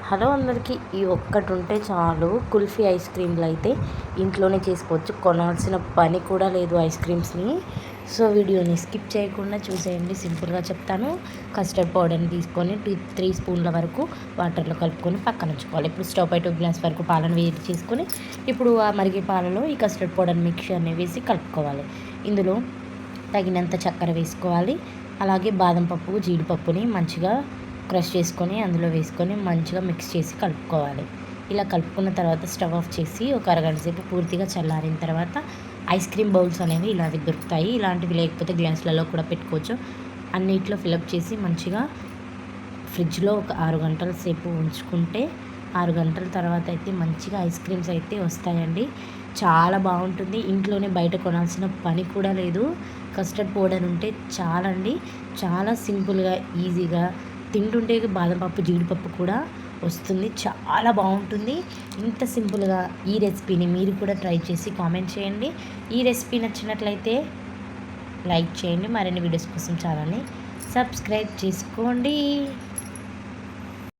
Hello అందరికీ, ఈ ఒక్కటి ఉంటే చాలు. కుల్ఫీ ఐస్ క్రీమ్లు అయితే ఇంట్లోనే చేసుకోవచ్చు, కొనాల్సిన పని కూడా లేదు ఐస్ క్రీమ్స్ని. సో వీడియోని స్కిప్ చేయకుండా చూసేయండి. సింపుల్గా చెప్తాను. కస్టర్డ్ పౌడర్ని తీసుకొని 3 స్పూన్ల వరకు వాటర్లో కలుపుకొని పక్కన ఉంచుకోవాలి. ఇప్పుడు స్టవ్ పై 2 గ్లాస్ వరకు పాలను వేడి చేసుకొని ఇప్పుడు ఆ మరిగే పాలలో ఈ కస్టర్డ్ పౌడర్ మిక్చర్ని వేసి కలుపుకోవాలి. ఇందులో తగినంత చక్కెర వేసుకోవాలి. అలాగే బాదం పప్పు, జీడిపప్పుని మంచిగా క్రష్ చేసుకొని అందులో వేసుకొని మంచిగా మిక్స్ చేసి కలుపుకోవాలి. ఇలా కలుపుకున్న తర్వాత స్టవ్ ఆఫ్ చేసి ఒక అరగంట సేపు పూర్తిగా చల్లారిన తర్వాత ఐస్ క్రీమ్ బౌల్స్ అనేవి ఇలాంటివి దొరుకుతాయి. ఇలాంటివి లేకపోతే గ్లాసులలో కూడా పెట్టుకోవచ్చు. అన్నిట్లో ఫిలప్ చేసి మంచిగా ఫ్రిడ్జ్లో ఒక 6 గంటల సేపు ఉంచుకుంటే 6 గంటల తర్వాత అయితే మంచిగా ఐస్ క్రీమ్స్ అయితే వస్తాయండి. చాలా బాగుంటుంది. ఇంట్లోనే బయట కొనాల్సిన పని కూడా లేదు. కస్టర్డ్ పౌడర్ ఉంటే చాలండి. చాలా సింపుల్గా, ఈజీగా తింటుంటే బాదం పప్పు, జీడిపప్పు కూడా వస్తుంది. చాలా బాగుంటుంది. ఇంత సింపుల్గా ఈ రెసిపీని మీరు కూడా ట్రై చేసి కామెంట్ చేయండి. ఈ రెసిపీ నచ్చినట్లయితే లైక్ చేయండి. మరిన్ని వీడియోస్ కోసం ఛానల్ని సబ్స్క్రైబ్ చేసుకోండి.